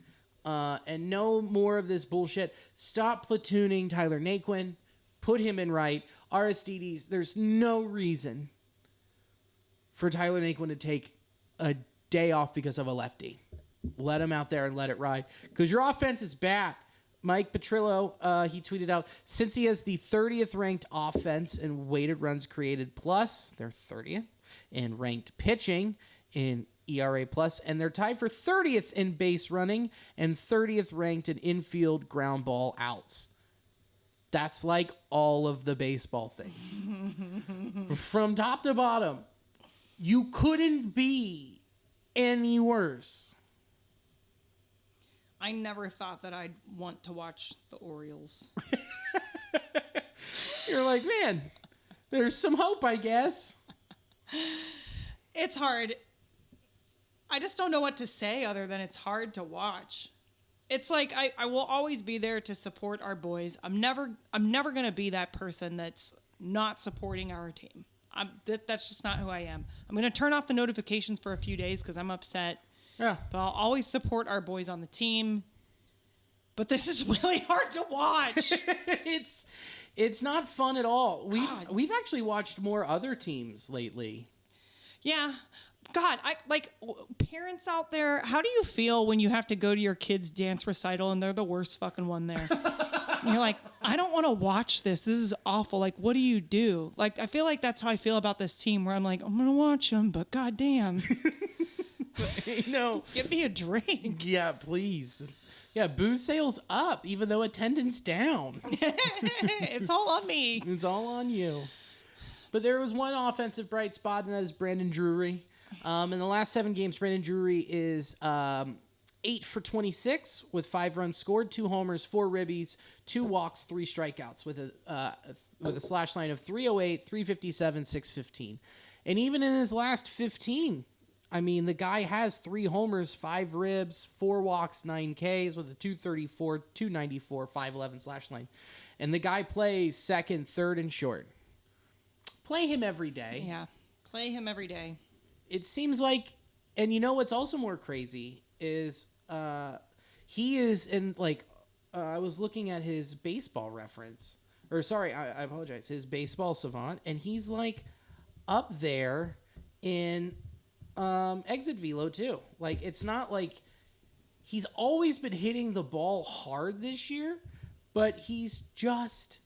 A: And no more of this bullshit. Stop platooning Tyler Naquin. Put him in right. Aristides, there's no reason for Tyler Naquin to take a day off because of a lefty. Let him out there and let it ride. Because your offense is bad. Mike Petrillo, he tweeted out, since he has the 30th ranked offense in weighted runs created plus, they're 30th, in ranked pitching in ERA plus, and they're tied for 30th in base running and 30th ranked in infield ground ball outs. That's like all of the baseball things. From top to bottom, you couldn't be any worse.
B: I never thought that I'd want to watch the Orioles.
A: You're like, man, there's some hope, I guess.
B: It's hard. I just don't know what to say other than it's hard to watch. It's like I will always be there to support our boys. I'm never going to be that person that's not supporting our team. That's just not who I am. I'm going to turn off the notifications for a few days because I'm upset.
A: Yeah.
B: But I'll always support our boys on the team. But this is really hard to watch.
A: It's not fun at all. We've actually watched more other teams lately.
B: Yeah. God, parents out there, how do you feel when you have to go to your kid's dance recital and they're the worst fucking one there? And you're like, I don't want to watch this. This is awful. Like, what do you do? Like, I feel like that's how I feel about this team where I'm like, I'm going to watch them, but goddamn.
A: No.
B: Get me a drink.
A: Yeah, please. Yeah, booze sales up, even though attendance down.
B: It's all on me.
A: It's all on you. But there was one offensive bright spot, and that is Brandon Drury. In the last 7 games, Brandon Drury is 8 for 26 with 5 runs scored, 2 homers, 4 ribbies, 2 walks, 3 strikeouts with a slash line of 308, 357, 615. And even in his last 15, I mean, the guy has 3 homers, 5 ribs, 4 walks, 9 Ks with a 234, 294, 511 slash line. And the guy plays second, third, and short. Play him every day.
B: Yeah, play him every day.
A: It seems like, and you know what's also more crazy is he is in, like, I was looking at his baseball reference, or sorry, I apologize, his baseball savant, and he's like up there in exit velo too. Like, it's not like he's always been hitting the ball hard this year, but he's just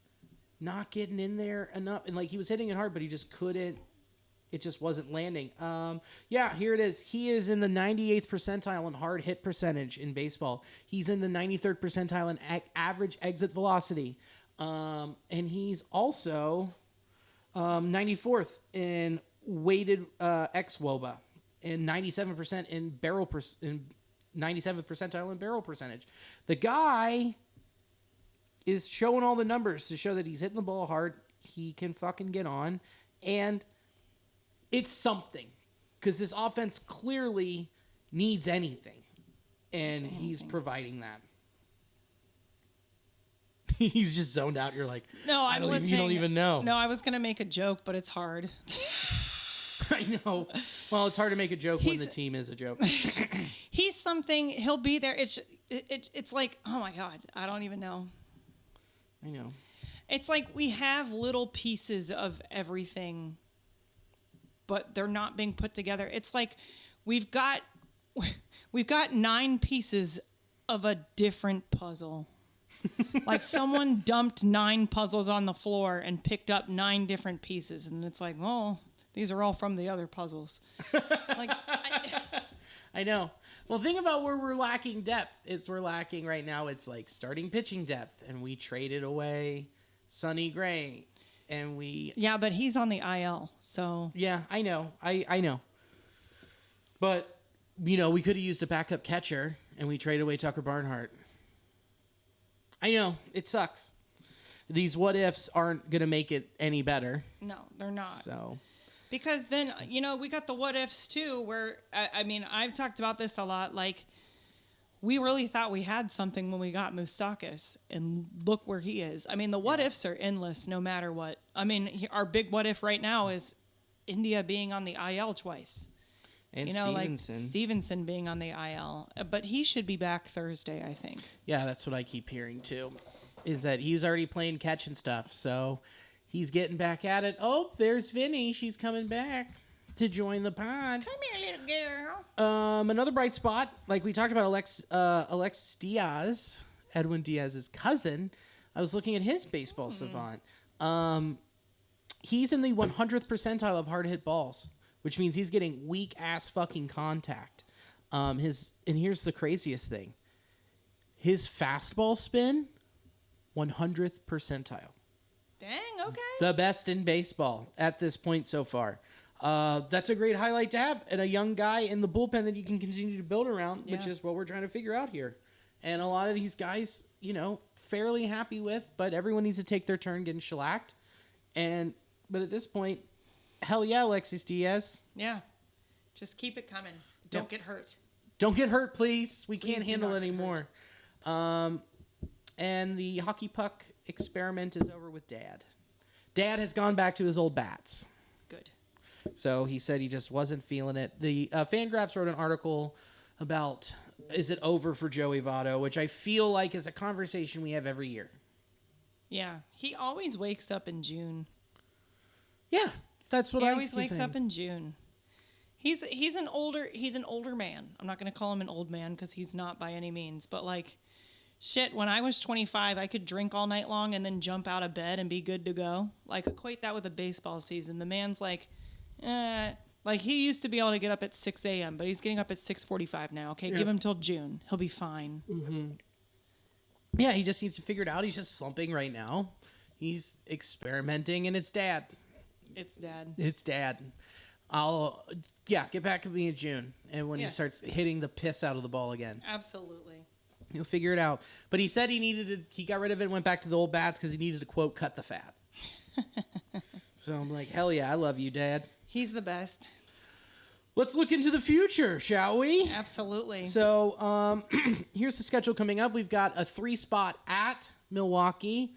A: not getting in there enough. And like, he was hitting it hard, but he just couldn't. It just wasn't landing. Yeah, here it is. He is in the 98th percentile in hard hit percentage in baseball. He's in the 93rd percentile in average exit velocity. And he's also 94th in weighted xWOBA and 97% in barrel in 97th percentile in barrel percentage. The guy is showing all the numbers to show that he's hitting the ball hard. He can fucking get on. And it's something, because this offense clearly needs anything, and he's providing that. He's just zoned out. You're like,
B: no, I'm listening.
A: You don't even know.
B: No, I was going to make a joke, but it's hard.
A: I know. Well, it's hard to make a joke when the team is a joke.
B: He's something. He'll be there. It's like, oh my God, I don't even know.
A: I know.
B: It's like we have little pieces of everything, but they're not being put together. It's like we've got We've got 9 pieces of a different puzzle. Like someone dumped 9 puzzles on the floor and picked up 9 different pieces. And it's like, well, these are all from the other puzzles. Like,
A: I know. Well, think about where we're lacking depth. We're lacking right now. It's like starting pitching depth, and we traded away Sonny Gray, and
B: yeah, but he's on the IL, so
A: yeah, I know, I know. But we could have used a backup catcher, and we traded away Tucker Barnhart. I know it sucks. These what ifs aren't gonna make it any better.
B: No, they're not.
A: So.
B: Because then, we got the what ifs too, where, I mean, I've talked about this a lot. Like, we really thought we had something when we got Moustakas, and look where he is. I mean, the what ifs are endless no matter what. I mean, our big what if right now is India being on the IL twice.
A: And Stevenson.
B: Like Stevenson being on the IL. But he should be back Thursday, I think.
A: Yeah, that's what I keep hearing too, is that he was already playing catch and stuff, so... He's getting back at it. Oh, there's Vinny. She's coming back to join the pod.
B: Come here, little girl.
A: Another bright spot, like we talked about Alexis Diaz, Edwin Diaz's cousin. I was looking at his baseball savant. He's in the 100th percentile of hard hit balls, which means he's getting weak ass fucking contact. And here's the craziest thing. His fastball spin, 100th percentile.
B: Dang, okay.
A: The best in baseball at this point so far. That's a great highlight to have, and a young guy in the bullpen that you can continue to build around, which is what we're trying to figure out here. And a lot of these guys, fairly happy with, but everyone needs to take their turn getting shellacked. But at this point, hell yeah, Alexis Diaz.
B: Yeah. Just keep it coming. Don't get hurt.
A: Don't get hurt, please. We can't handle it anymore. And the hockey puck experiment is over with Dad. Dad has gone back to his old bats.
B: Good.
A: So he said he just wasn't feeling it. The Fangraphs wrote an article about, is it over for Joey Votto, which I feel like is a conversation we have every year.
B: Yeah. He always wakes up in June.
A: Yeah, that's what
B: he
A: I
B: always wakes
A: saying.
B: up in June. He's an older man. I'm not going to call him an old man because he's not by any means, but like, shit, when I was 25, I could drink all night long and then jump out of bed and be good to go. Like, equate that with a baseball season. The man's like he used to be able to get up at 6 a.m., but he's getting up at 6:45 now. Okay, give him till June. He'll be fine.
A: Mm-hmm. Yeah, he just needs to figure it out. He's just slumping right now. He's experimenting, and it's Dad. It's Dad. I'll get back with me in June, and when he starts hitting the piss out of the ball again.
B: Absolutely.
A: He'll figure it out. But he said he got rid of it and went back to the old bats because he needed to, quote, cut the fat. So I'm like, hell yeah, I love you, Dad.
B: He's the best.
A: Let's look into the future, shall we?
B: Absolutely.
A: So here's the schedule coming up. We've got a 3-spot at Milwaukee,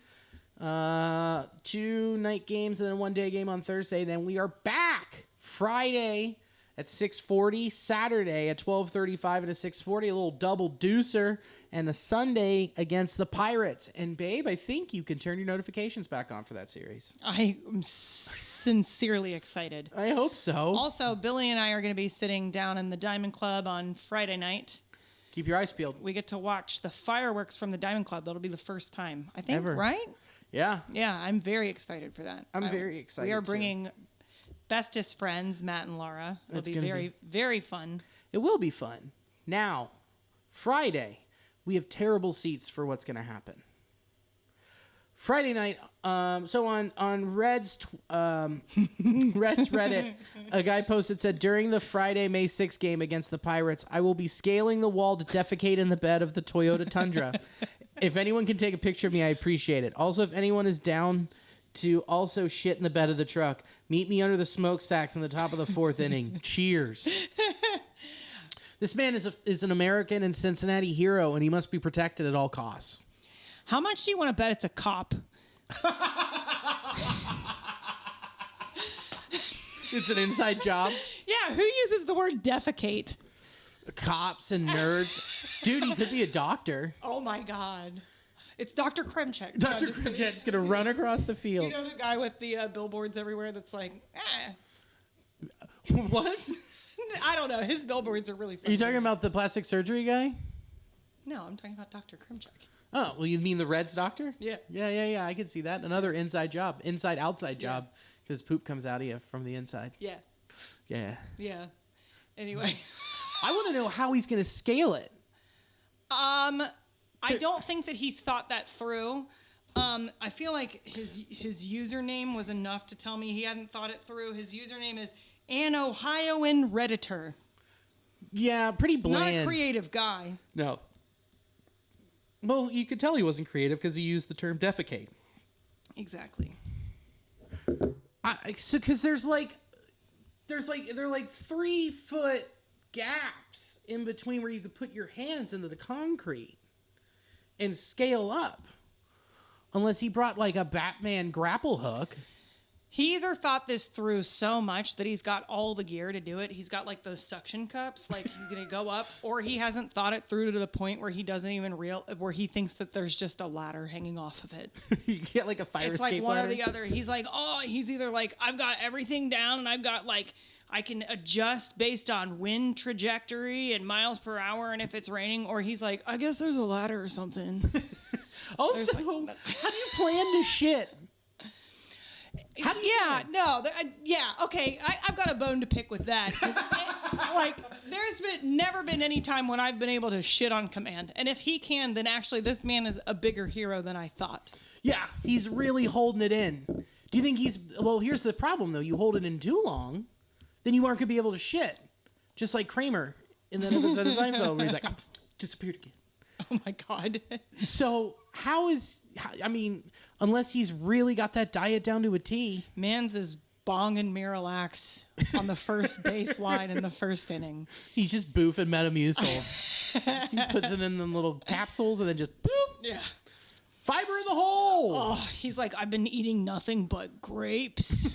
A: 2 night games, and then 1 day game on Thursday. Then we are back Friday at 6:40, Saturday at 12:35 and a 6:40, a little double deucer, and a Sunday against the Pirates. And babe, I think you can turn your notifications back on for that series.
B: I am sincerely excited.
A: I hope so.
B: Also, Billy and I are going to be sitting down in the Diamond Club on Friday night.
A: Keep your eyes peeled.
B: We get to watch the fireworks from the Diamond Club. That'll be the first time, I think,
A: ever.
B: Right?
A: Yeah.
B: Yeah, I'm very excited for that.
A: I'm very excited.
B: We are bringing bestest friends, Matt and Laura. It'll be very, very fun.
A: It will be fun. Now, Friday, we have terrible seats for what's going to happen. Friday night, so on Red's Reddit, a guy posted, said, during the Friday, May 6th game against the Pirates, I will be scaling the wall to defecate in the bed of the Toyota Tundra. If anyone can take a picture of me, I appreciate it. Also, if anyone is down to also shit in the bed of the truck, meet me under the smokestacks in the top of the 4th inning. Cheers. This man is an American and Cincinnati hero, and he must be protected at all costs.
B: How much do you want to bet it's a cop?
A: It's an inside job.
B: Yeah, who uses the word defecate?
A: Cops and nerds. Dude, he could be a doctor.
B: Oh, my God. It's Dr. Kremchek.
A: Dr. Kremchek's going to run across the field.
B: You know the guy with the billboards everywhere that's like,
A: What?
B: I don't know. His billboards are really funny.
A: Are you talking about the plastic surgery guy?
B: No, I'm talking about Dr. Krimchak.
A: Oh, well, you mean the Reds doctor?
B: Yeah.
A: Yeah. I can see that. Another inside job, inside-outside job, because poop comes out of you from the inside.
B: Yeah.
A: Yeah.
B: Anyway.
A: I want to know how he's going to scale it.
B: I don't think that he's thought that through. I feel like his username was enough to tell me he hadn't thought it through. His username is An Ohioan Redditor.
A: Yeah, pretty bland.
B: Not a creative guy.
A: No. Well, you could tell he wasn't creative because he used the term defecate.
B: Exactly.
A: Because they're like 3-foot gaps in between where you could put your hands into the concrete and scale up. Unless he brought like a Batman grapple hook.
B: He either thought this through so much that he's got all the gear to do it. He's got like those suction cups, like he's going to go up, or he hasn't thought it through to the point where he doesn't even where he thinks that there's just a ladder hanging off of it.
A: You get like a fire
B: it's
A: escape
B: like one
A: ladder.
B: or the other. He's like, he's either like, I've got everything down and I've got like, I can adjust based on wind trajectory and miles per hour and if it's raining, or he's like, I guess there's a ladder or something.
A: Also, how do you plan to shit? How do you
B: okay. I've got a bone to pick with that. Like, there's never been any time when I've been able to shit on command. And if he can, then actually this man is a bigger hero than I thought.
A: Yeah, he's really holding it in. Do you think well, here's the problem, though. You hold it in too long, then you aren't going to be able to shit. Just like Kramer in that episode of Seinfeld where he's like, disappeared again.
B: Oh, my God.
A: So unless he's really got that diet down to a T.
B: Man's is bong and Miralax on the first baseline in the first inning.
A: He's just boofing Metamucil. He puts it in them little capsules and then just boop.
B: Yeah.
A: Fiber in the hole.
B: Oh, he's like, I've been eating nothing but grapes.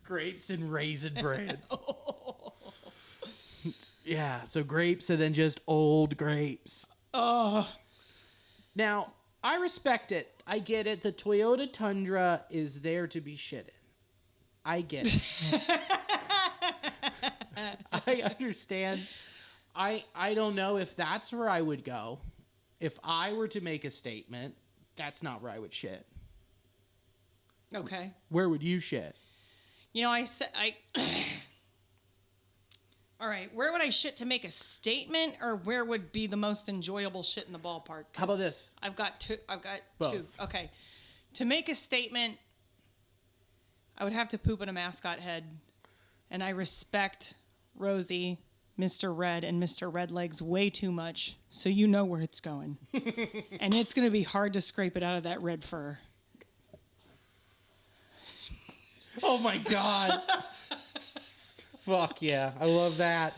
A: Grapes and raisin bread. Yeah, so grapes and then just old grapes.
B: Oh.
A: Now, I respect it. I get it. The Toyota Tundra is there to be shitted. I get it. I understand. I don't know if that's where I would go. If I were to make a statement, that's not where I would shit.
B: Okay.
A: Where would you shit?
B: You know, all right, where would I shit to make a statement, or where would be the most enjoyable shit in the ballpark?
A: How about this?
B: I've got two.
A: Both.
B: Okay. To make a statement, I would have to poop in a mascot head. And I respect Rosie, Mr. Red, and Mr. Redlegs way too much, so you know where it's going. And it's going to be hard to scrape it out of that red fur.
A: Oh, my God. Fuck yeah. I love that.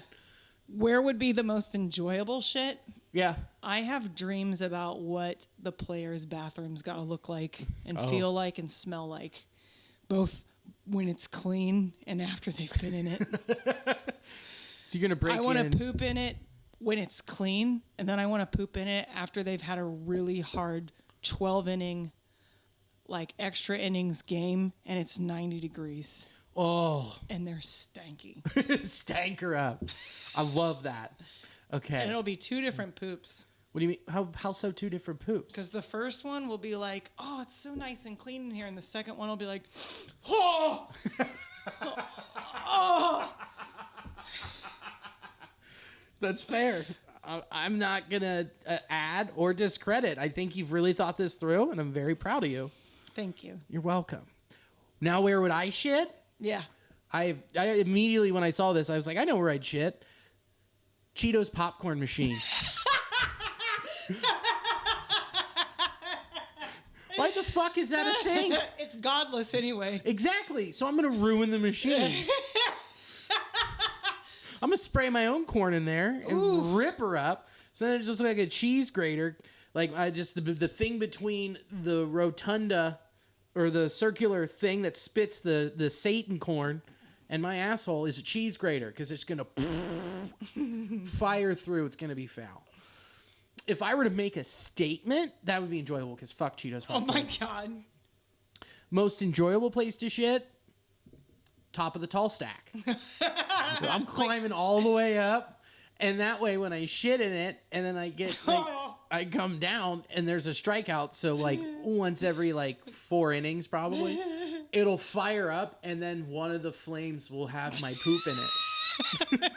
B: Where would be the most enjoyable shit?
A: Yeah.
B: I have dreams about what the players' bathrooms got to look like and feel like and smell like, both when it's clean and after they've been in it.
A: So you're going to break in.
B: I want to poop in it when it's clean, and then I want to poop in it after they've had a really hard 12-inning, like extra innings game, and it's 90 degrees.
A: Oh.
B: And they're stanky.
A: Stank her up. I love that. Okay.
B: And it'll be two different poops.
A: What do you mean? How so two different poops?
B: Because the first one will be like, oh, it's so nice and clean in here. And the second one will be like, oh. Oh.
A: That's fair. I'm not going to add or discredit. I think you've really thought this through, and I'm very proud of you.
B: Thank you.
A: You're welcome. Now, where would I shit?
B: Yeah.
A: I immediately, when I saw this, I was like, I know where I'd shit. Cheetos popcorn machine. Why the fuck is that a thing?
B: It's godless anyway.
A: Exactly. So I'm going to ruin the machine. I'm going to spray my own corn in there and rip her up. So then it's just like a cheese grater. Like the thing between the rotunda or the circular thing that spits the Satan corn and my asshole is a cheese grater because it's going to fire through. It's going to be foul. If I were to make a statement, that would be enjoyable because fuck Cheetos popcorn.
B: Oh my God.
A: Most enjoyable place to shit? top of the tall stack. I'm climbing all the way up, and that way when I shit in it, and then I get I come down, and there's a strikeout. So like once every like 4 innings probably, it'll fire up, and then one of the flames will have my poop in it.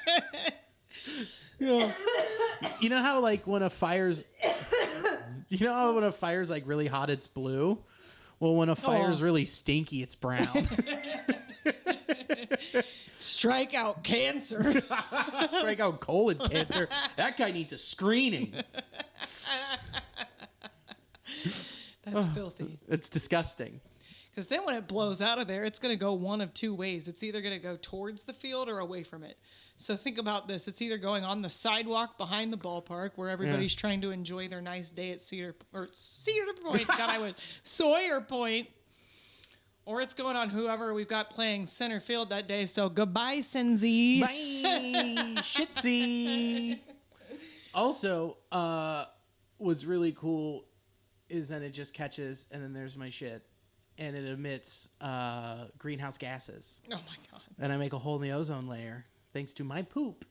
A: You know how like when a fire's like really hot, it's blue. Well, when a fire's really stinky, it's brown.
B: Strikeout cancer.
A: Strikeout colon cancer. That guy needs a screening.
B: That's filthy.
A: It's disgusting.
B: Because then when it blows out of there, it's going to go one of 2 ways. It's either going to go towards the field or away from it. So think about this. It's either going on the sidewalk behind the ballpark where everybody's trying to enjoy their nice day at Cedar Point. God, I would Sawyer Point. Or it's going on whoever we've got playing center field that day. So goodbye, Senzi.
A: Bye, shitsy. Also, what's really cool is that it just catches, and then there's my shit, and it emits greenhouse gases.
B: Oh my God.
A: And I make a hole in the ozone layer thanks to my poop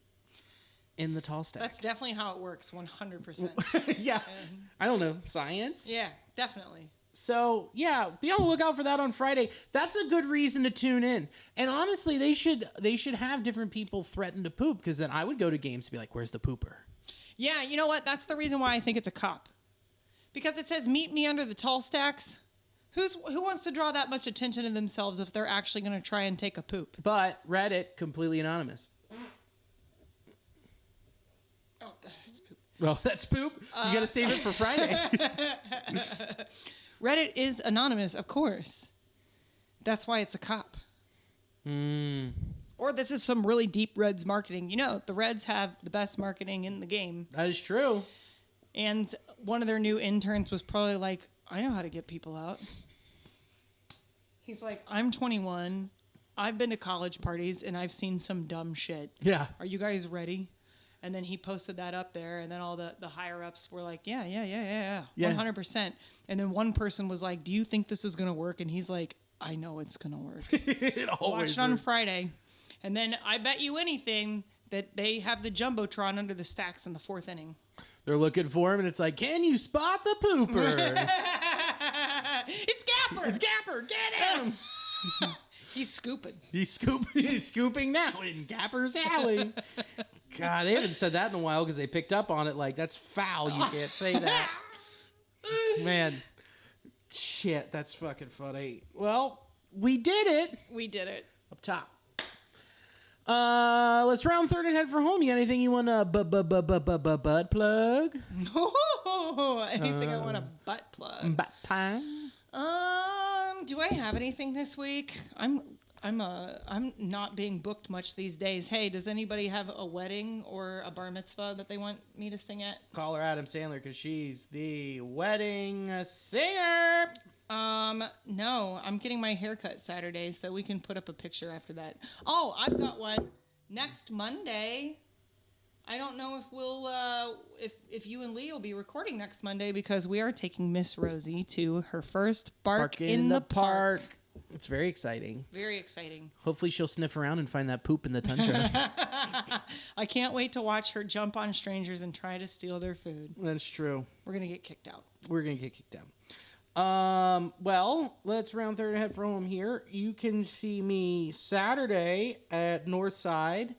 A: in the tall stack.
B: That's definitely how it works, 100%.
A: Yeah. I don't know. Science?
B: Yeah, definitely.
A: So, yeah, be on the lookout for that on Friday. That's a good reason to tune in. And honestly, they should have different people threaten to poop, because then I would go to games to be like, where's the pooper?
B: Yeah, you know what? That's the reason why I think it's a cop. Because it says, meet me under the tall stacks. Who wants to draw that much attention to themselves if they're actually going to try and take a poop?
A: But Reddit, completely anonymous.
B: Oh, that's poop.
A: Well, that's poop. You got to save it for Friday.
B: Reddit is anonymous, of course. That's why it's a cop. Or this is some really deep Reds marketing. You know, the Reds have the best marketing in the game.
A: That is true.
B: And one of their new interns was probably like, I know how to get people out. He's like, I'm 21. I've been to college parties, and I've seen some dumb shit.
A: Yeah.
B: Are you guys ready? And then he posted that up there, and then all the higher-ups were like, yeah, 100%. And then one person was like, do you think this is going to work? And he's like, I know it's going to work.
A: It always
B: Watch it on
A: works.
B: Friday. And then I bet you anything that they have the Jumbotron under the stacks in the 4th inning.
A: They're looking for him, and it's like, can you spot the pooper?
B: It's Gapper!
A: It's Gapper! Get him!
B: He's scooping.
A: He's scooping now in Gapper's alley. God, they haven't said that in a while because they picked up on it. Like, that's foul. You can't say that. Man. Shit, that's fucking funny. Well, we did it.
B: We did it.
A: Up top. Let's round third and head for home. You got anything you want to butt plug?
B: Anything I want to butt plug?
A: Butt plug?
B: Do I have anything this week? I'm not being booked much these days. Hey, does anybody have a wedding or a bar mitzvah that they want me to sing at?
A: Call her Adam Sandler because she's the wedding singer.
B: No, I'm getting my haircut Saturday, so we can put up a picture after that. Oh, I've got one next Monday. I don't know if we'll, if you and Lee will be recording next Monday because we are taking Miss Rosie to her first bark in the park.
A: It's very exciting.
B: Very exciting.
A: Hopefully she'll sniff around and find that poop in the tundra.
B: I can't wait to watch her jump on strangers and try to steal their food.
A: That's true.
B: We're going to get kicked out.
A: We're going to get kicked out. Well, let's round third ahead for home here. You can see me Saturday at Northside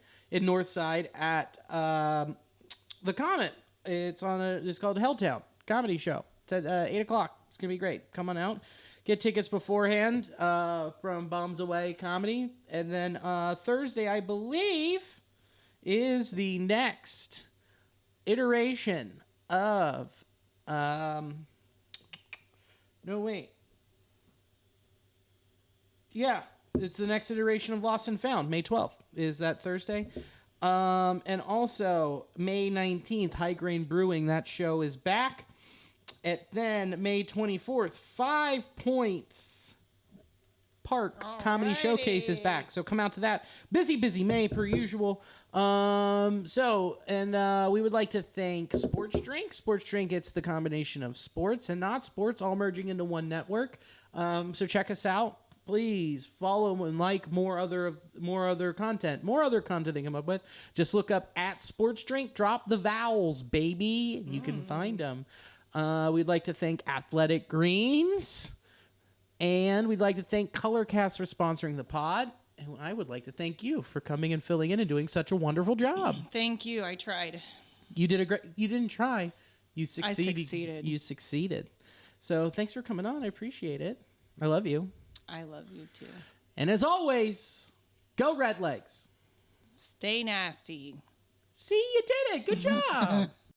A: at the Comet. It's called Helltown Comedy Show. It's at 8:00. It's gonna be great. Come on out. Get tickets beforehand from Bombs Away Comedy, and then Thursday, I believe, is the next iteration of. No, wait. Yeah, it's the next iteration of Lost and Found. May 12th is that Thursday. And also, May 19th, High Grain Brewing. That show is back. And then May 24th, 5 Points Park Comedy Showcase is back. So come out to that. Busy May per usual. We would like to thank SportsDrink. SportsDrink, it's the combination of sports and not sports all merging into one network. So check us out. please follow and like more other content they come up with. Just look up at SportsDrink. Drop the vowels, baby. You can find them. We'd like to thank Athletic Greens, and we'd like to thank Colorcast for sponsoring the pod. And I would like to thank you for coming and filling in and doing such a wonderful job.
B: Thank you. I tried.
A: You did a great. You didn't try. You succeeded.
B: I succeeded.
A: You succeeded. So thanks for coming on. I appreciate it. I love you.
B: I love you too.
A: And as always, go Redlegs.
B: Stay nasty.
A: See, you did it. Good job.